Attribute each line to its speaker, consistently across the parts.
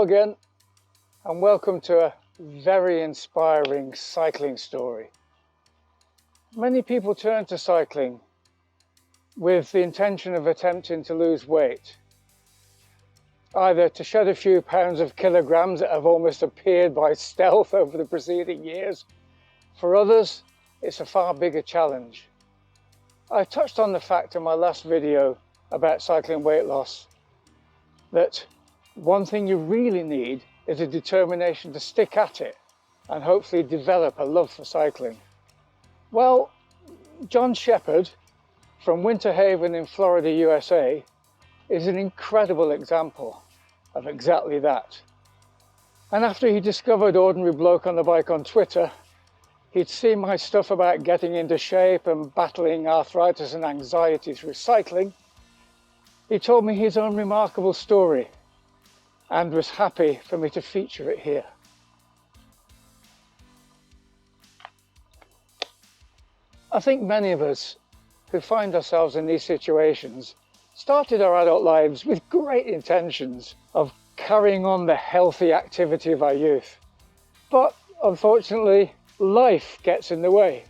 Speaker 1: again, and welcome to a very inspiring cycling story. Many people turn to cycling with the intention of attempting to lose weight, either to shed a few pounds of kilograms that have almost appeared by stealth over the preceding years. For others, it's a far bigger challenge. I touched on the fact in my last video about cycling weight loss that one thing you really need is a determination to stick at it and hopefully develop a love for cycling. Well, John Shepherd from Winter Haven in Florida, USA, is an incredible example of exactly that. And after he discovered Ordinary Bloke on the Bike on Twitter, he'd seen my stuff about getting into shape and battling arthritis and anxiety through cycling. He told me his own remarkable story and was happy for me to feature it here. I think many of us who find ourselves in these situations started our adult lives with great intentions of carrying on the healthy activity of our youth. But unfortunately, life gets in the way.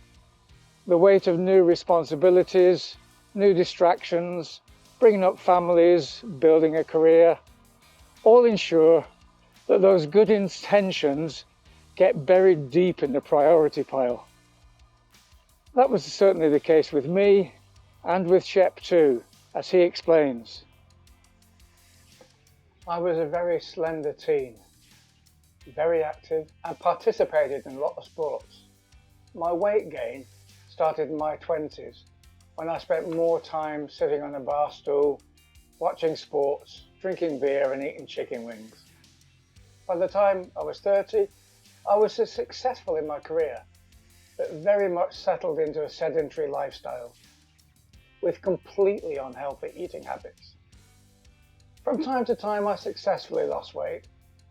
Speaker 1: The weight of new responsibilities, new distractions, bringing up families, building a career, all ensure that those good intentions get buried deep in the priority pile. That was certainly the case with me and with Shep too, as he explains. I was a very slender teen, very active and participated in a lot of sports. My weight gain started in my 20s when I spent more time sitting on a bar stool, watching sports, drinking beer and eating chicken wings. By the time I was 30, I was successful in my career, but very much settled into a sedentary lifestyle with completely unhealthy eating habits. From time to time, I successfully lost weight,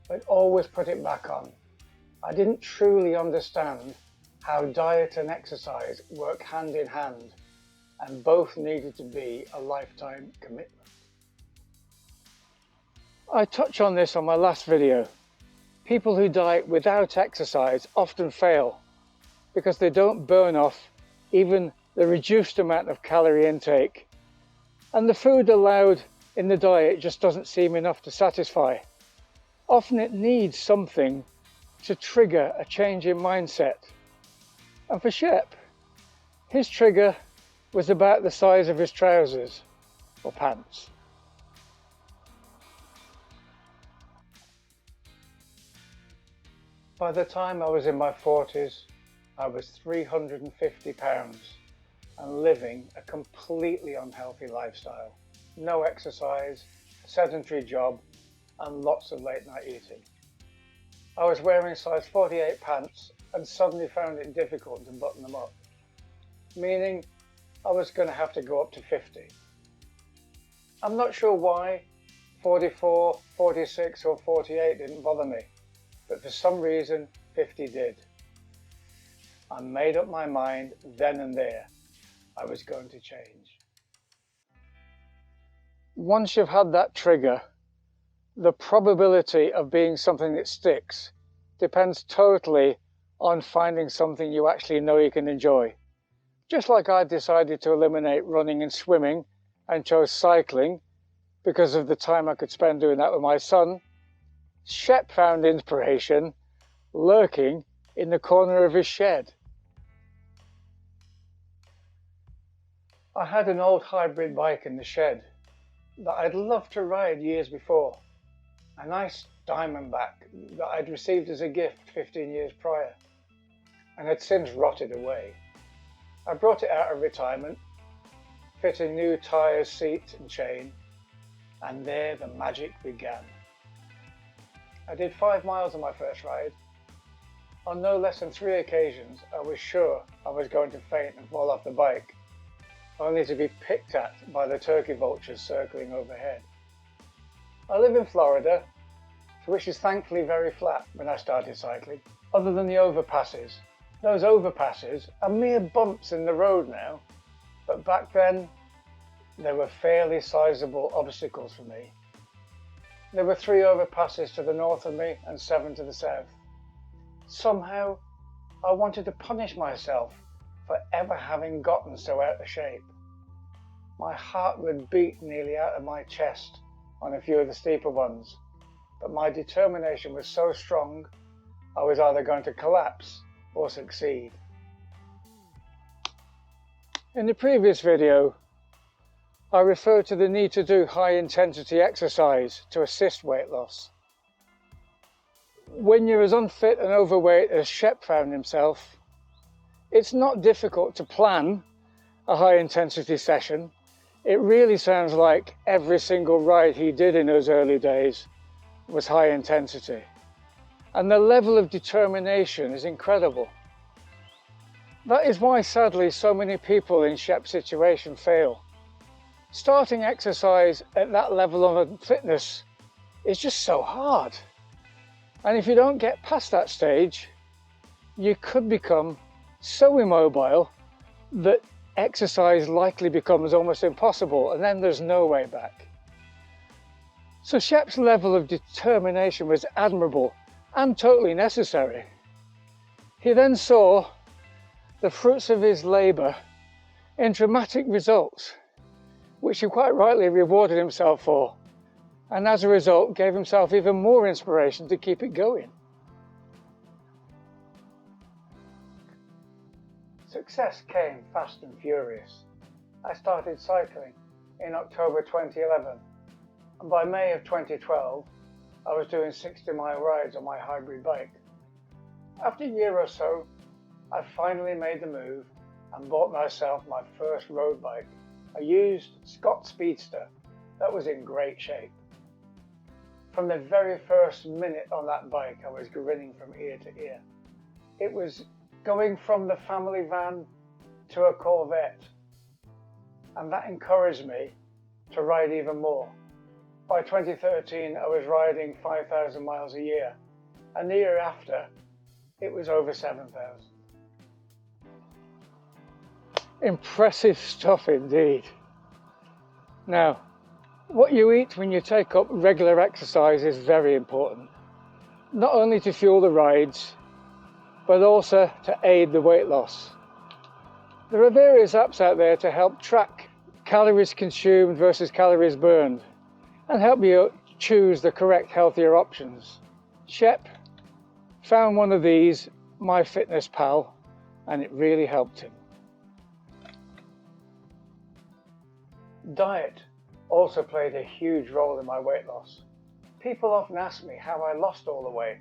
Speaker 1: but always put it back on. I didn't truly understand how diet and exercise work hand in hand, and both needed to be a lifetime commitment. I touch on this on my last video. People who diet without exercise often fail because they don't burn off even the reduced amount of calorie intake, and the food allowed in the diet just doesn't seem enough to satisfy. Often it needs something to trigger a change in mindset. And for Shep, his trigger was about the size of his trousers or pants. By the time I was in my 40s, I was 350 pounds and living a completely unhealthy lifestyle. No exercise, a sedentary job, and lots of late night eating. I was wearing size 48 pants and suddenly found it difficult to button them up, meaning I was going to have to go up to 50. I'm not sure why 44, 46 or 48 didn't bother me, but for some reason 50 did. I made up my mind then and there I was going to change. Once you've had that trigger, the probability of being something that sticks depends totally on finding something you actually know you can enjoy. Just like I decided to eliminate running and swimming and chose cycling because of the time I could spend doing that with my son, Shep found inspiration lurking in the corner of his shed. I had an old hybrid bike in the shed that I'd loved to ride years before, a nice Diamondback that I'd received as a gift 15 years prior and had since rotted away. I brought it out of retirement, fitting new tyres, seat and chain, and there the magic began. I did 5 miles on my first ride. On no less than 3 occasions I was sure I was going to faint and fall off the bike, only to be picked at by the turkey vultures circling overhead. I live in Florida, which is thankfully very flat when I started cycling, other than the overpasses. Those overpasses are mere bumps in the road now, but back then they were fairly sizable obstacles for me. There were 3 overpasses to the north of me and 7 to the south. Somehow, I wanted to punish myself for ever having gotten so out of shape. My heart would beat nearly out of my chest on a few of the steeper ones, but my determination was so strong, I was either going to collapse or succeed. In the previous video, I referred to the need to do high-intensity exercise to assist weight loss. When you're as unfit and overweight as Shep found himself, it's not difficult to plan a high-intensity session. It really sounds like every single ride he did in those early days was high intensity. And the level of determination is incredible. That is why, sadly, so many people in Shep's situation fail. Starting exercise at that level of fitness is just so hard. And if you don't get past that stage, you could become so immobile that exercise likely becomes almost impossible, and then there's no way back. So Shep's level of determination was admirable and totally necessary. He then saw the fruits of his labour in dramatic results, which he quite rightly rewarded himself for, and as a result gave himself even more inspiration to keep it going. Success came fast and furious. I started cycling in October 2011, and by May of 2012, I was doing 60-mile rides on my hybrid bike. After a year or so, I finally made the move and bought myself my first road bike, a used Scott Speedster that was in great shape. From the very first minute on that bike, I was grinning from ear to ear. It was going from the family van to a Corvette, and that encouraged me to ride even more. By 2013, I was riding 5,000 miles a year, and the year after, it was over 7,000. Impressive stuff indeed. Now, what you eat when you take up regular exercise is very important, not only to fuel the rides, but also to aid the weight loss. There are various apps out there to help track calories consumed versus calories burned and help you choose the correct healthier options. Shep found one of these, MyFitnessPal, and it really helped him. Diet also played a huge role in my weight loss. People often ask me how I lost all the weight,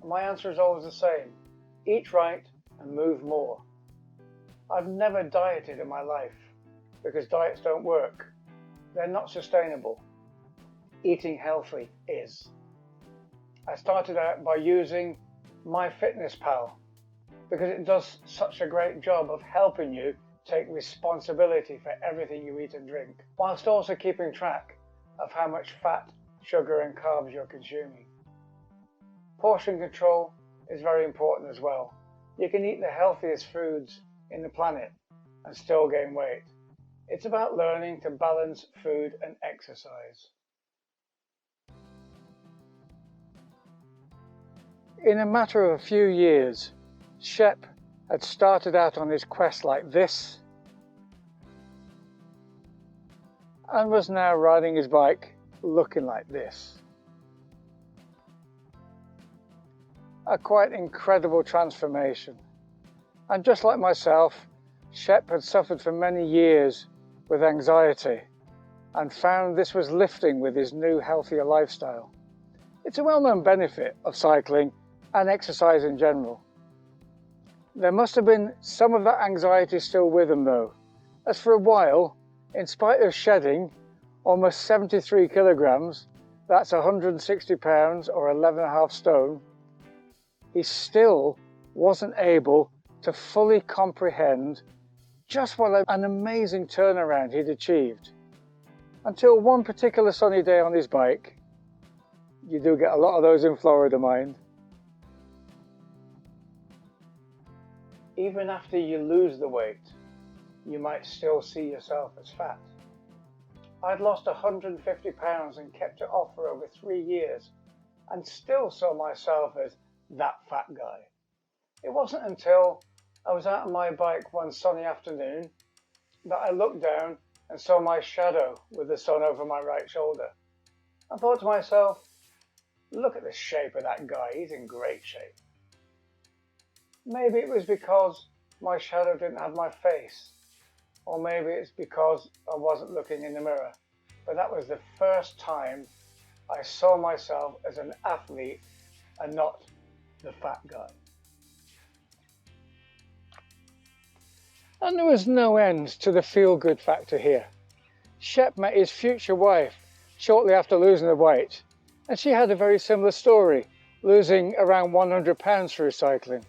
Speaker 1: and my answer is always the same: eat right and move more. I've never dieted in my life because diets don't work. They're not sustainable. Eating healthy is. I started out by using MyFitnessPal because it does such a great job of helping you take responsibility for everything you eat and drink, whilst also keeping track of how much fat, sugar and carbs you're consuming. Portion control is very important as well. You can eat the healthiest foods in the planet and still gain weight. It's about learning to balance food and exercise. In a matter of a few years, Shep had started out on his quest like this and was now riding his bike looking like this. A quite incredible transformation. And just like myself, Shep had suffered for many years with anxiety and found this was lifting with his new healthier lifestyle. It's a well-known benefit of cycling and exercise in general. There must have been some of that anxiety still with him though, as for a while, in spite of shedding almost 73 kilograms, that's 160 pounds or 11.5 stone, he still wasn't able to fully comprehend just what an amazing turnaround he'd achieved. Until one particular sunny day on his bike, you do get a lot of those in Florida, mind. Even after you lose the weight, you might still see yourself as fat. I'd lost 150 pounds and kept it off for over 3 years, and still saw myself as that fat guy. It wasn't until I was out on my bike one sunny afternoon that I looked down and saw my shadow with the sun over my right shoulder. I thought to myself, look at the shape of that guy, he's in great shape. Maybe it was because my shadow didn't have my face, or maybe it's because I wasn't looking in the mirror, but that was the first time I saw myself as an athlete and not the fat guy. And there was no end to the feel-good factor here. Shep met his future wife shortly after losing the weight, and she had a very similar story, losing around 100 pounds through cycling.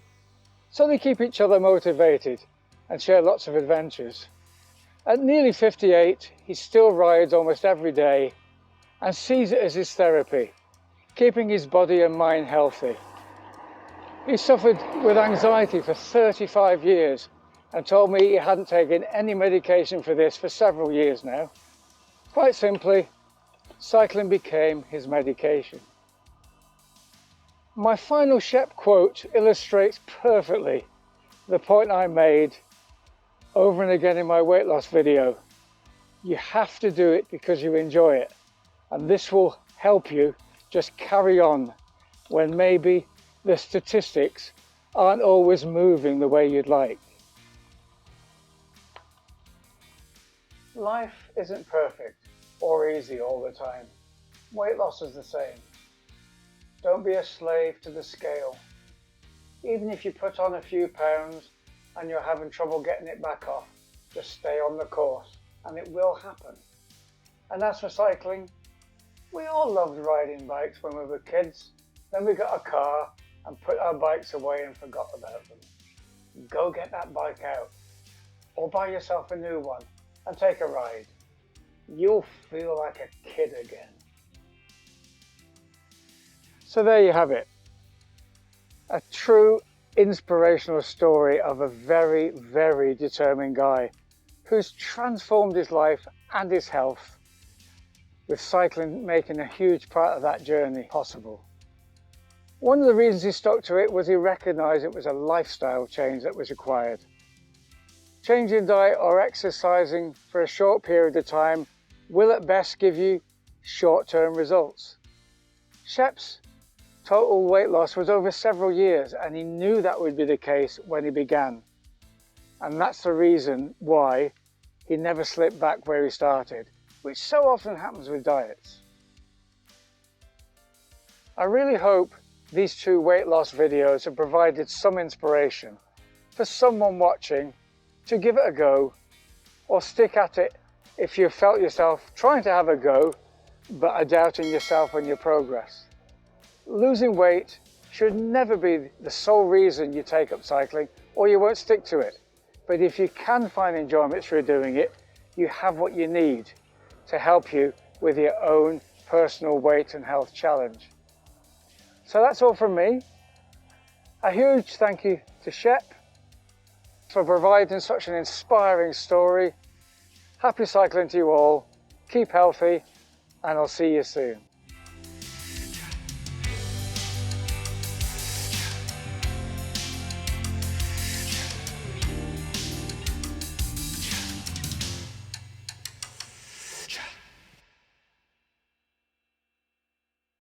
Speaker 1: So they keep each other motivated and share lots of adventures. At nearly 58, he still rides almost every day and sees it as his therapy, keeping his body and mind healthy. He suffered with anxiety for 35 years and told me he hadn't taken any medication for this for several years now. Quite simply, cycling became his medication. My final Shep quote illustrates perfectly the point I made over and again in my weight loss video. You have to do it because you enjoy it, and this will help you just carry on when maybe the statistics aren't always moving the way you'd like. Life isn't perfect or easy all the time. Weight loss is the same. Don't be a slave to the scale. Even if you put on a few pounds and you're having trouble getting it back off, just stay on the course and it will happen. And as for cycling, we all loved riding bikes when we were kids. Then we got a car and put our bikes away and forgot about them. Go get that bike out, or buy yourself a new one and take a ride. You'll feel like a kid again. So there you have it. A true inspirational story of a very, very determined guy who's transformed his life and his health, with cycling making a huge part of that journey possible. One of the reasons he stuck to it was he recognised it was a lifestyle change that was required. Changing diet or exercising for a short period of time will at best give you short-term results. Shep's total weight loss was over several years, and he knew that would be the case when he began. And that's the reason why he never slipped back where he started, which so often happens with diets. I really hope these 2 weight loss videos have provided some inspiration for someone watching to give it a go, or stick at it if you felt yourself trying to have a go but are doubting yourself and your progress. Losing weight should never be the sole reason you take up cycling, or you won't stick to it. But if you can find enjoyment through doing it, you have what you need to help you with your own personal weight and health challenge. So that's all from me. A huge thank you to Shep for providing such an inspiring story. Happy cycling to you all. Keep healthy, and I'll see you soon.